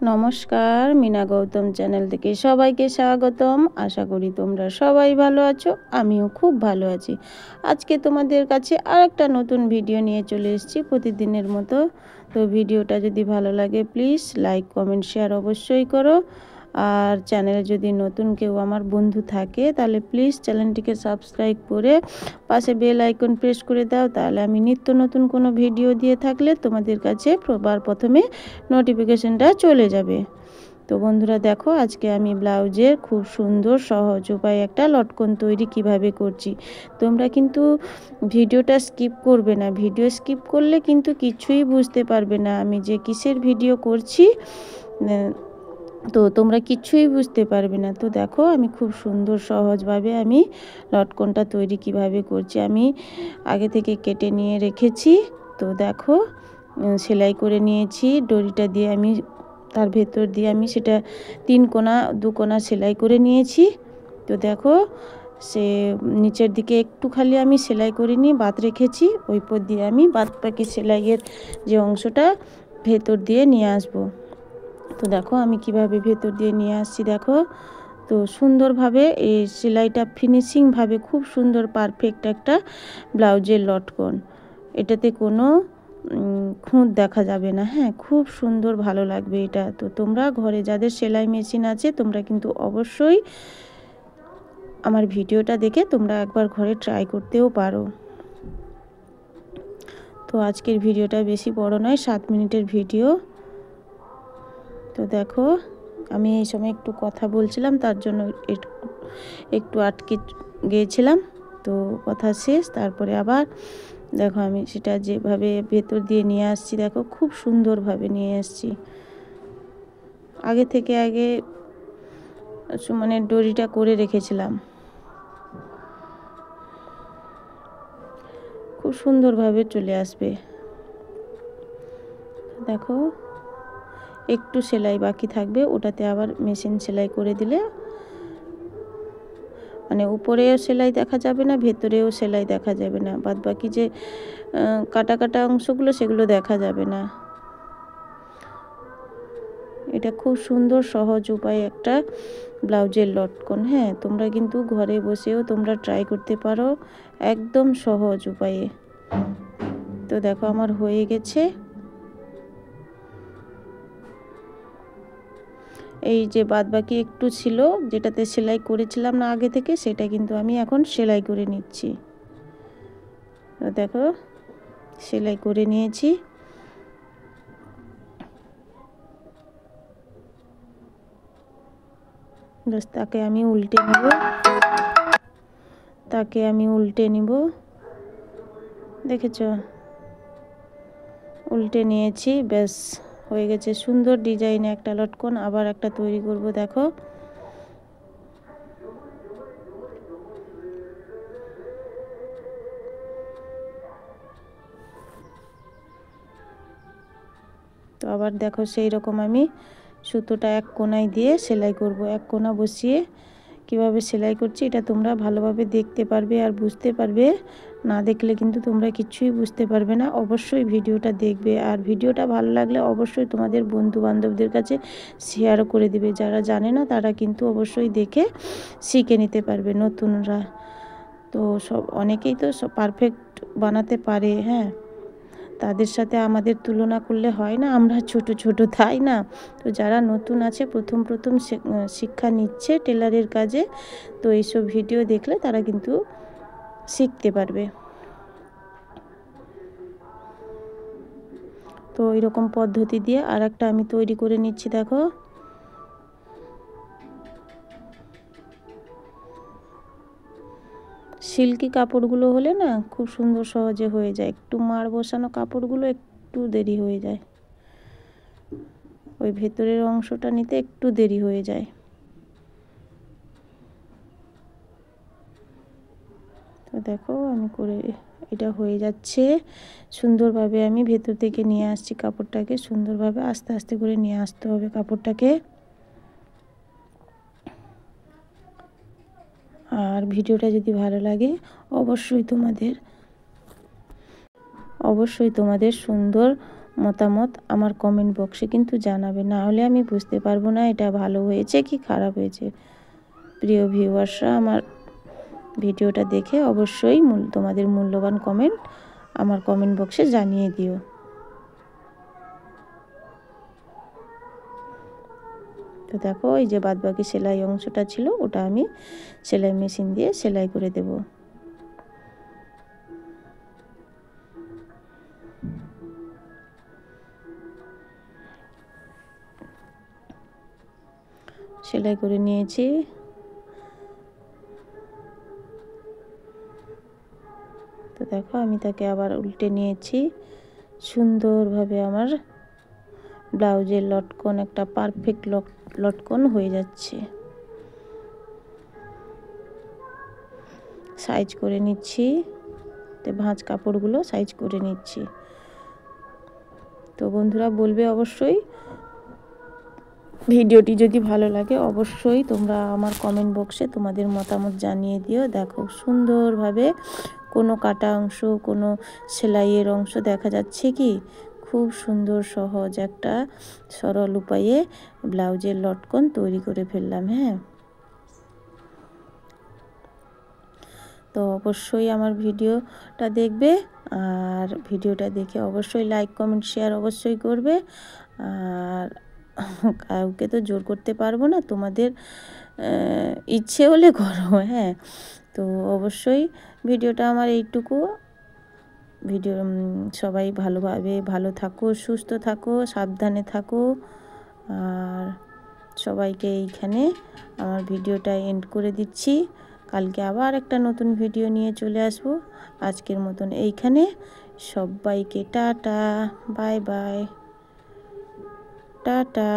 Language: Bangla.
নমস্কার, মিনা গৌতম চ্যানেল থেকে সবাইকে স্বাগতম। আশা করি তোমরা সবাই ভালো আছো, আমিও খুব ভালো আছি। আজকে তোমাদের কাছে আরেকটা নতুন ভিডিও নিয়ে চলে এসেছি প্রতিদিনের মতো। তো ভিডিওটা যদি ভালো লাগে প্লিজ লাইক কমেন্ট শেয়ার অবশ্যই করো। আর চ্যানেলে যদি নতুন কেউ আমার বন্ধু থাকে তাহলে প্লিজ চ্যানেলটিকে সাবস্ক্রাইব করে পাশে বেল আইকন প্রেস করে দাও, তাহলে আমি নিত্য নতুন কোনো ভিডিও দিয়ে থাকলে তোমাদের কাছে প্রথমে নোটিফিকেশনটা চলে যাবে। তো বন্ধুরা দেখো, আজকে আমি ব্লাউজের খুব সুন্দর সহজ উপায়ে একটা লটকন তৈরি কিভাবে করছি। তোমরা কিন্তু ভিডিওটা স্কিপ করবে না, ভিডিও স্কিপ করলে কিন্তু কিছুই বুঝতে পারবে না আমি যে কিসের ভিডিও করছি, তো তোমরা কিছুই বুঝতে পারবে না। তো দেখো আমি খুব সুন্দর সহজভাবে আমি লটকনটা তৈরি কিভাবে করছি। আমি আগে থেকে কেটে নিয়ে রেখেছি। তো দেখো সেলাই করে নিয়েছি, দড়িটা দিয়ে আমি তার ভেতর দিয়ে আমি সেটা 3 কোণা 2 কোণা সেলাই করে নিয়েছি। তো দেখো সে নিচের দিকে একটু খালি আমি সেলাই করে নিয়ে বাদ রেখেছি, ওই পর দিয়ে আমি বাদ বাকি সেলাইয়ের যে অংশটা ভেতর দিয়ে নিয়ে আসবো। তো দেখো আমি কিভাবে ভেতর দিয়ে নিয়ে আসছি দেখো। তো সুন্দরভাবে এই সেলাইটা ফিনিশিংভাবে খুব সুন্দর পারফেক্ট একটা ব্লাউজের লটকন, এটাতে কোনো খুঁত দেখা যাবে না। হ্যাঁ, খুব সুন্দর ভালো লাগবে এটা। তো তোমরা ঘরে যাদের সেলাই মেশিন আছে তোমরা কিন্তু অবশ্যই আমার ভিডিওটা দেখে তোমরা একবার ঘরে ট্রাই করতেও পারো। তো আজকের ভিডিওটা বেশি বড় নয়, 7 মিনিটের ভিডিও। তো দেখো আমি এই সময় একটু কথা বলছিলাম, তার জন্য একটু আটকে গিয়েছিলাম। তো কথা শেষ, তারপরে আবার দেখো আমি সেটা যেভাবে ভেতর দিয়ে নিয়ে আসছি দেখো খুব সুন্দরভাবে নিয়ে আসছি। আগে মানে দড়িটা করে রেখেছিলাম, খুব সুন্দরভাবে চলে আসবে। দেখো একটু সেলাই বাকি থাকবে, ওটাতে আবার মেশিন সেলাই করে দিলে মানে উপরেও সেলাই দেখা যাবে না, ভেতরেও সেলাই দেখা যাবে না, বাদ বাকি যে কাটা কাটা অংশগুলো সেগুলো দেখা যাবে না। এটা খুব সুন্দর সহজ উপায় একটা ব্লাউজের লটকন। হ্যাঁ, তোমরা কিন্তু ঘরে বসেও তোমরা ট্রাই করতে পারো একদম সহজ উপায়ে। তো দেখো আমার হয়ে গেছে। এই যে বাদ বাকি একটু ছিল যেটাতে সেলাই করেছিলাম না আগে থেকে, সেটা কিন্তু আমি এখন সেলাই করে নিচ্ছি। তো দেখো সেলাই করে নিয়েছি। বাস তাকে আমি উল্টে নিব, দেখেছ উল্টে নিয়েছি, ব্যাস হয়ে গেছে সুন্দর ডিজাইনে একটা লটকন। আবার একটা তৈরি করব দেখো। তো আবার দেখো সেই রকম আমি সুতোটা এক কোণায় দিয়ে সেলাই করব, এক কোণা বসিয়ে কিভাবে সেলাই করছি এটা তোমরা ভালোভাবে দেখতে পারবে আর বুঝতে পারবে। না দেখলে কিন্তু তোমরা কিছুই বুঝতে পারবে না। অবশ্যই ভিডিওটা দেখবে, আর ভিডিওটা ভালো লাগলে অবশ্যই তোমাদের বন্ধু বান্ধবদের কাছে শেয়ারও করে দিবে। যারা জানে না তারা কিন্তু অবশ্যই দেখে শিখে নিতে পারবে নতুনরা। তো অনেকেই তো পারফেক্ট বানাতে পারে। হ্যাঁ, তাদের সাথে আমাদের তুলনা করলে হয় না, আমরা ছোট ছোট, তাই না? তো যারা নতুন আছে প্রথম শিক্ষা নিচ্ছে টেলারের কাজে, তো এইসব ভিডিও দেখলে তারা কিন্তু শিখতে পারবে। তো এরকম পদ্ধতি দিয়ে আর একটা আমি তৈরি করে নিচ্ছি দেখো। সিল্কি কাপড়গুলো হলে না খুব সুন্দর সহজে হয়ে যায়, একটু মাড় বসানো কাপড়গুলো একটু দেরি হয়ে যায়, ওই ভেতরের অংশটা নিতে একটু দেরি হয়ে যায়। তো দেখো আমি করে এটা হয়ে যাচ্ছে সুন্দরভাবে। আমি ভেতর থেকে নিয়ে আসছি কাপড়টাকে সুন্দরভাবে, আস্তে আস্তে করে নিয়ে আসতে হবে কাপড়টাকে। আর ভিডিওটা যদি ভালো লাগে অবশ্যই তোমাদের সুন্দর মতামত আমার কমেন্ট বক্সে কিন্তু জানাবে, না হলে আমি বুঝতে পারবো না এটা ভালো হয়েছে কি খারাপ হয়েছে। প্রিয় ভিউয়ার্সরা, আমার ভিডিওটা দেখে অবশ্যই তোমাদের মূল্যবান কমেন্ট আমার কমেন্ট বক্সে জানিয়ে দিও। তো দেখো, এই যে বাদবাকি সেলাই অংশটা ছিল ওটা আমি সেলাই মেশিন দিয়ে সেলাই করে দেব। সেলাই করে নিয়েছি। তো দেখো, আমি তাকে আবার উল্টে নিয়েছি। সুন্দরভাবে আমার ব্লাউজের লটকন একটা পারফেক্ট লটকন হয়ে যাচ্ছে। সাইজ করে নিচ্ছি, ভাঁজ কাপড়গুলো সাইজ করে নিচ্ছি। তো বন্ধুরা, বলবে অবশ্যই ভিডিওটি যদি ভালো লাগে অবশ্যই তোমরা আমার কমেন্ট বক্সে তোমাদের মতামত জানিয়ে দিও। দেখো, সুন্দরভাবে কোনো কাটা অংশ, কোনো সেলাইয়ের অংশ দেখা যাচ্ছে কি? খুব সুন্দর সহজ একটা সরল উপায়ে ব্লাউজের লটকন তৈরি করে ফেললাম। হ্যাঁ, তো অবশ্যই আমার ভিডিওটা দেখবে, আর ভিডিওটা দেখে অবশ্যই লাইক কমেন্ট শেয়ার অবশ্যই করবে। আর কাউকে তো জোর করতে পারবো না, তোমাদের ইচ্ছে হলে করো। হ্যাঁ, তো অবশ্যই ভিডিওটা আমার এইটুকু। ভিডিও সবাই ভালো থাকো, সুস্থ থাকো, সাবধানে থাকো। আর সবাইকে এইখানে আমার ভিডিওটা এন্ড করে দিচ্ছি। কালকে আবার একটা নতুন ভিডিও নিয়ে চলে আসবো। আজকের মতন এইখানে সবাইকে টাটা, বাই বাই, টাটা।